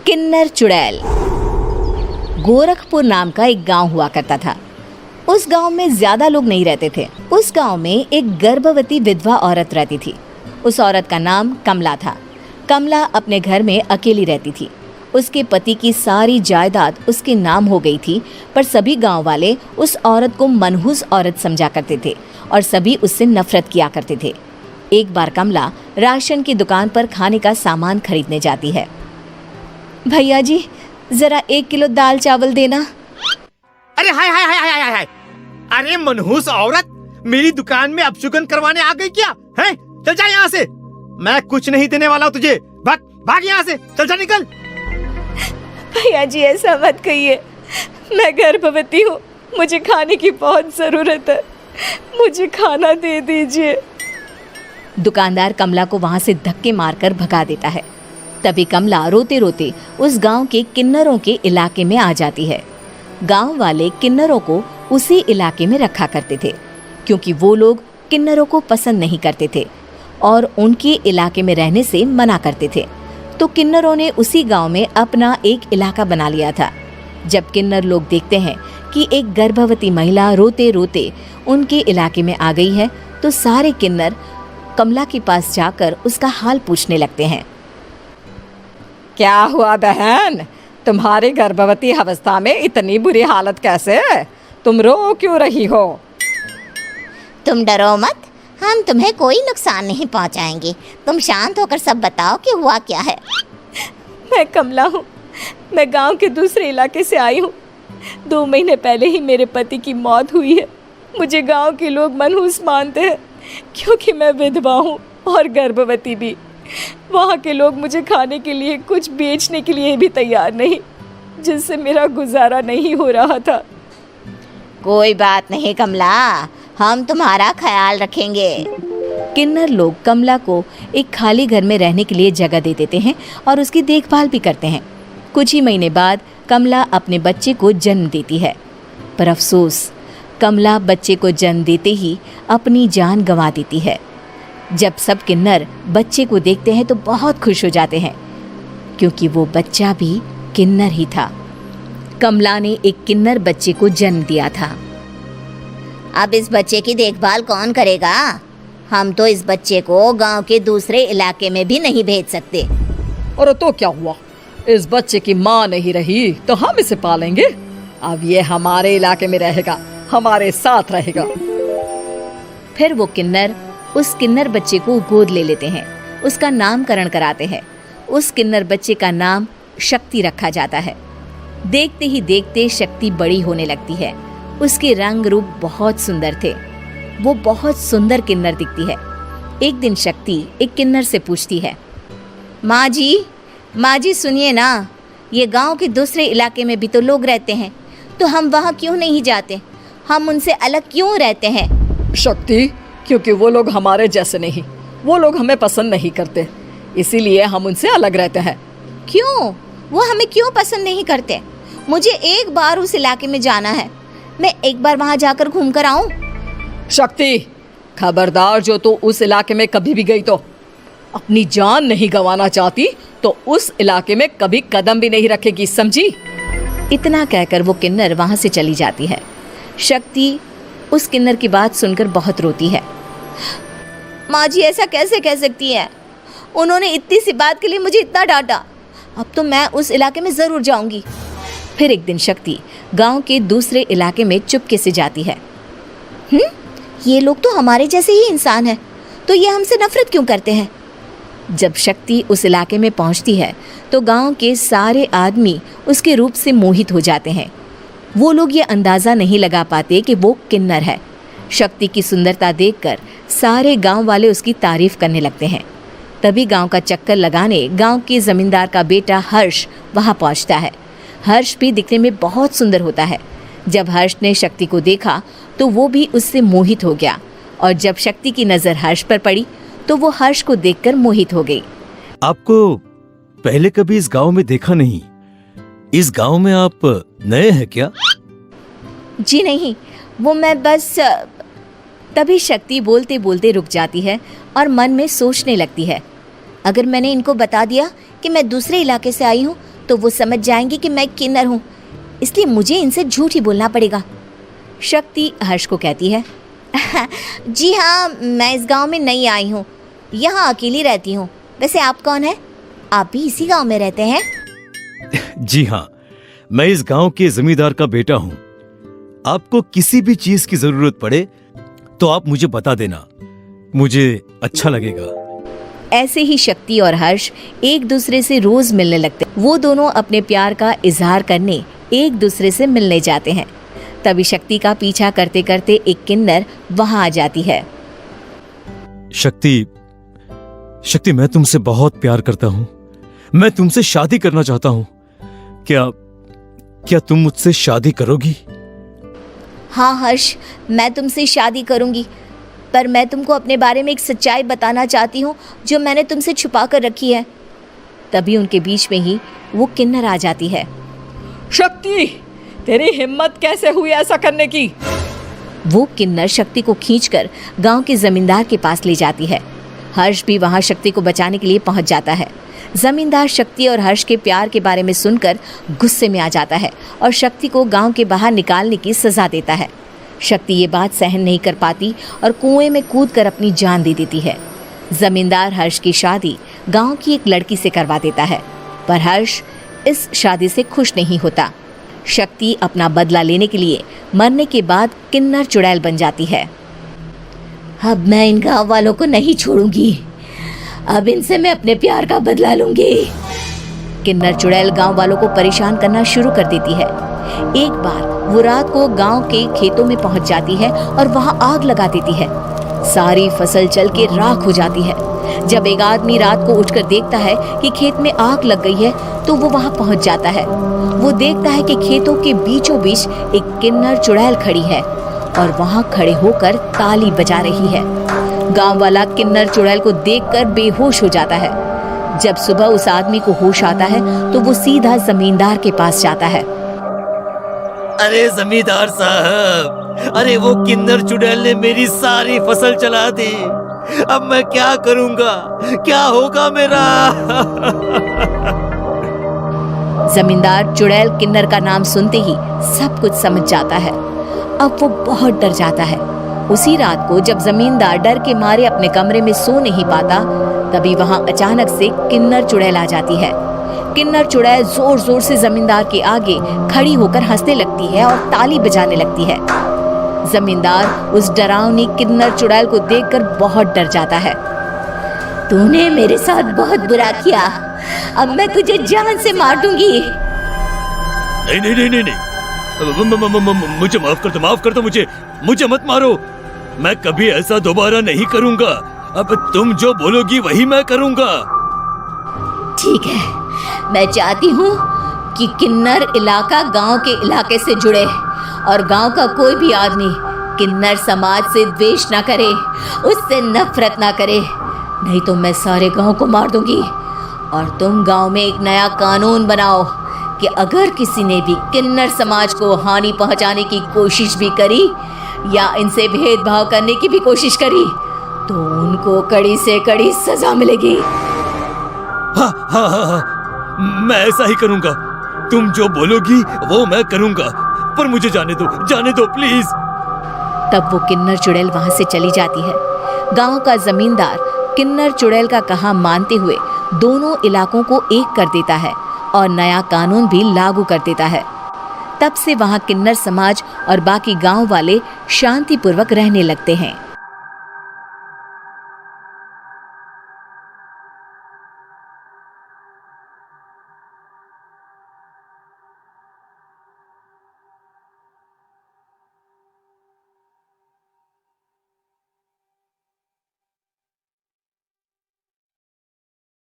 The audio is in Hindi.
किन्नर चुड़ैल। गोरखपुर नाम का एक गांव हुआ करता था। उस गांव में ज्यादा लोग नहीं रहते थे। उस गांव में एक गर्भवती विधवा औरत रहती थी। उस औरत का नाम कमला था। कमला अपने घर में अकेली रहती थी। उसके पति की सारी जायदाद उसके नाम हो गई थी, पर सभी गांव वाले उस औरत को मनहूस औरत समझा करते थे और सभी उससे नफरत किया करते थे। एक बार कमला राशन की दुकान पर खाने का सामान खरीदने जाती है। भैया जी, जरा 1 किलो दाल चावल देना। अरे हाय हाय हाय हाय हाय! अरे मनहूस औरत, मेरी दुकान में अपशुगन करवाने आ गई क्या? हैं? चल जा यहाँ से, मैं कुछ नहीं देने वाला हूँ तुझे। भाग भाग यहाँ से, चल जा, निकल। भैया जी, ऐसा मत कहिए, मैं गर्भवती हूँ, मुझे खाने की बहुत जरूरत है, मुझे खाना दे दीजिए। दुकानदार कमला को वहां से धक्के मारकर भगा देता है। तभी कमला रोते रोते उस गांव के किन्नरों के इलाके में आ जाती है। गांव वाले किन्नरों को उसी इलाके में रखा करते थे, क्योंकि वो लोग किन्नरों को पसंद नहीं करते थे और उनके इलाके में रहने से मना करते थे। तो किन्नरों ने उसी गांव में अपना एक इलाका बना लिया था। जब किन्नर लोग देखते हैं कि एक गर्भवती महिला रोते रोते उनके इलाके में आ गई है, तो सारे किन्नर कमला के पास जाकर उसका हाल पूछने लगते हैं। क्या हुआ बहन, तुम्हारी गर्भवती अवस्था में इतनी बुरी हालत कैसे? तुम रो क्यों रही हो? तुम डरो मत, हम तुम्हें कोई नुकसान नहीं पहुंचाएंगे। तुम शांत होकर सब बताओ कि हुआ क्या है। मैं कमला हूँ, मैं गांव के दूसरे इलाके से आई हूँ। 2 महीने पहले ही मेरे पति की मौत हुई है। मुझे गांव के लोग मनहूस मानते हैं, क्योंकि मैं विधवा हूँ और गर्भवती भी। वहाँ के लोग मुझे खाने के लिए कुछ बेचने के लिए भी तैयार नहीं, जिससे मेरा गुजारा नहीं हो रहा था। कोई बात नहीं कमला, हम तुम्हारा ख्याल रखेंगे। किन्नर लोग कमला को एक खाली घर में रहने के लिए जगह दे देते हैं और उसकी देखभाल भी करते हैं। कुछ ही महीने बाद कमला अपने बच्चे को जन्म देती है, पर अफसोस, कमला बच्चे को जन्म देते ही अपनी जान गंवा देती है। जब सब किन्नर बच्चे को देखते हैं तो बहुत खुश हो जाते हैं, क्योंकि वो बच्चा भी किन्नर ही था। कमला ने एक किन्नर बच्चे को जन्म दिया था। अब इस बच्चे की देखभाल कौन करेगा? हम तो इस बच्चे को गांव के दूसरे इलाके में भी नहीं भेज सकते। और तो क्या हुआ, इस बच्चे की माँ नहीं रही तो हम इसे पालेंगे। अब ये हमारे इलाके में रहेगा, हमारे साथ रहेगा। फिर वो किन्नर उस किन्नर बच्चे को गोद ले लेते हैं, उसका नामकरण कराते हैं। उस किन्नर बच्चे का नाम शक्ति रखा जाता है। देखते ही देखते शक्ति बड़ी होने लगती है। उसके रंग रूप बहुत सुंदर थे। वो बहुत सुंदर किन्नर दिखती है। एक दिन शक्ति एक किन्नर से पूछती है, माँ जी सुनिए ना, ये गांव के दूसरे इलाके में भी तो लोग रहते हैं, तो हम वहाँ क्यों नहीं जाते? हम उनसे अलग क्यों रहते हैं? शक्ति, क्योंकि वो लोग हमारे जैसे नहीं, वो लोग हमें पसंद नहीं करते, इसीलिए हम उनसे अलग रहते हैं। क्यों? वो हमें क्यों पसंद नहीं करते? मुझे एक बार उस इलाके में जाना है, मैं एक बार वहाँ जाकर घूम कर आऊँ। शक्ति, खबरदार, जो तू उस इलाके में कभी भी गई तो अपनी जान नहीं गंवाना चाहती तो उस इलाके में कभी कदम भी नहीं रखेगी, समझी? इतना कहकर वो किन्नर वहाँ से चली जाती है। शक्ति उस किन्नर की बात सुनकर बहुत रोती है। माँ जी, ऐसा कैसे कह सकती है? उन्होंने इतनी सी बात के लिए मुझे इतना डांटा। अब तो मैं उस इलाके में ज़रूर जाऊंगी। फिर एक दिन शक्ति गांव के दूसरे इलाके में चुपके से जाती है। ये लोग तो हमारे जैसे ही इंसान हैं, तो ये हमसे नफरत क्यों करते हैं? जब शक्ति उस इलाके में पहुंचती है तो गांव के सारे आदमी उसके रूप से मोहित हो जाते हैं। वो लोग ये अंदाज़ा नहीं लगा पाते कि वो किन्नर है। शक्ति की सुंदरता देखकर सारे गांव वाले उसकी तारीफ करने लगते हैं। तभी गांव का चक्कर लगाने गांव के जमींदार का बेटा हर्ष वहां पहुंचता है। हर्ष भी दिखने में बहुत सुंदर होता है। जब हर्ष ने शक्ति को देखा तो वो भी उससे मोहित हो गया, और जब शक्ति की नज़र हर्ष पर पड़ी तो वो हर्ष को देखकर मोहित हो गई। आपको पहले कभी इस गांव में देखा नहीं। इस गांव में आप नए हैं क्या? जी नहीं, वो मैं बस। तभी शक्ति बोलते बोलते रुक जाती है और मन में सोचने लगती है, अगर मैंने इनको बता दिया कि मैं दूसरे इलाके से आई हूँ तो वो समझ जाएंगे कि मैं किन्नर हूँ, इसलिए मुझे इनसे झूठ ही बोलना पड़ेगा। शक्ति हर्ष को कहती है, जी हाँ, मैं इस गांव में नई आई हूँ, यहाँ अकेली रहती हूँ। वैसे आप कौन है? आप भी इसी गांव में रहते हैं? जी हाँ, मैं इस गांव के जमींदार का बेटा हूँ। आपको किसी भी चीज की जरूरत पड़े तो आप मुझे बता देना, मुझे अच्छा लगेगा। ऐसे ही शक्ति और हर्ष एक दूसरे से रोज मिलने लगते। वो दोनों अपने प्यार का इजहार करने एक दूसरे से मिलने जाते हैं। तभी शक्ति का पीछा करते करते एक किन्नर वहां आ जाती है। शक्ति, मैं तुमसे बहुत प्यार करता हूँ। मैं तुमसे शादी करना चाहता हूँ। क्या तुम मुझसे शादी करोगी? हाँ हर्ष, मैं तुमसे शादी करूँगी, पर मैं तुमको अपने बारे में एक सच्चाई बताना चाहती हूँ जो मैंने तुमसे छुपा कर रखी है। तभी उनके बीच में ही वो किन्नर आ जाती है। शक्ति, तेरी हिम्मत कैसे हुई ऐसा करने की? वो किन्नर शक्ति को खींचकर गांव के जमींदार के पास ले जाती है। हर्ष भी वहां शक्ति को बचाने के लिए पहुंच जाता है। जमींदार शक्ति और हर्ष के प्यार के बारे में सुनकर गुस्से में आ जाता है और शक्ति को गांव के बाहर निकालने की सजा देता है। शक्ति ये बात सहन नहीं कर पाती और कुएं में कूदकर अपनी जान दे देती है। जमींदार हर्ष की शादी गांव की एक लड़की से करवा देता है, पर हर्ष इस शादी से खुश नहीं होता। शक्ति अपना बदला लेने के लिए मरने के बाद किन्नर चुड़ैल बन जाती है। अब मैं इन गाँव वालों को नहीं छोड़ूंगी, अब इनसे मैं अपने प्यार का बदला लूंगी। किन्नर चुड़ैल गांव वालों को परेशान करना शुरू कर देती है। एक बार वो रात को गांव के खेतों में पहुंच जाती है और वहां आग लगा देती है। सारी फसल जल के राख हो जाती है। जब एक आदमी रात को उठकर देखता है कि खेत में आग लग गई है तो वो वहां पहुंच जाता है। वो देखता है कि खेतों के बीचों बीच एक किन्नर चुड़ैल खड़ी है और वहां खड़े होकर ताली बजा रही है। गांव वाला किन्नर चुड़ैल को देखकर बेहोश हो जाता है। जब सुबह उस आदमी को होश आता है तो वो सीधा जमींदार के पास जाता है। अरे जमींदार साहब, अरे वो किन्नर चुड़ैल ने मेरी सारी फसल चला दी। अब मैं क्या करूंगा? क्या होगा मेरा? जमींदार चुड़ैल किन्नर का नाम सुनते ही सब कुछ समझ जाता है। अब वो बहुत डर जाता है। उसी रात को जब जमींदार डर के मारे अपने कमरे में सो नहीं पाता, तभी वहां अचानक से किन्नर चुड़ैल आ जाती है। किन्नर चुड़ैल जोर जोर से जमींदार के आगे खड़ी होकर हंसने लगती है और ताली बजाने लगती है। जमींदार उस डरावनी किन्नर चुड़ैल को देखकर बहुत डर जाता है। तूने मेरे साथ बहुत बुरा किया, अब मैं तुझे जान से मार दूंगी। नहीं नहीं नहीं नहीं, मुझे माफ कर दो, मुझे मत मारो। मैं कभी ऐसा दोबारा नहीं करूंगा। अब तुम जो बोलोगी वही मैं करूंगा। ठीक है, मैं चाहती हूँ कि किन्नर इलाका गांव के इलाके से जुड़े और गांव का कोई भी आदमी किन्नर समाज से द्वेष ना करे, उससे नफरत ना करे, नहीं तो मैं सारे गांव को मार दूंगी। और तुम गांव में एक नया कानून बनाओ कि अगर किसी ने भी किन्नर समाज को हानि पहुंचाने की कोशिश भी करी या इनसे भेदभाव करने की भी कोशिश करी तो उनको कड़ी से कड़ी सजा मिलेगी। हाँ हाँ हाँ हाँ, मैं ऐसा ही करूंगा। तुम जो बोलोगी वो मैं करूंगा, पर मुझे जाने दो प्लीज। तब वो किन्नर चुड़ैल वहां से चली जाती है। गांव का जमींदार किन्नर चुड़ैल का कहा मानते हुए दोनों इलाकों को एक कर देता है और नया कानून भी लागू कर देता है। तब से वहां किन्नर समाज और बाकी गांव वाले शांतिपूर्वक रहने लगते हैं।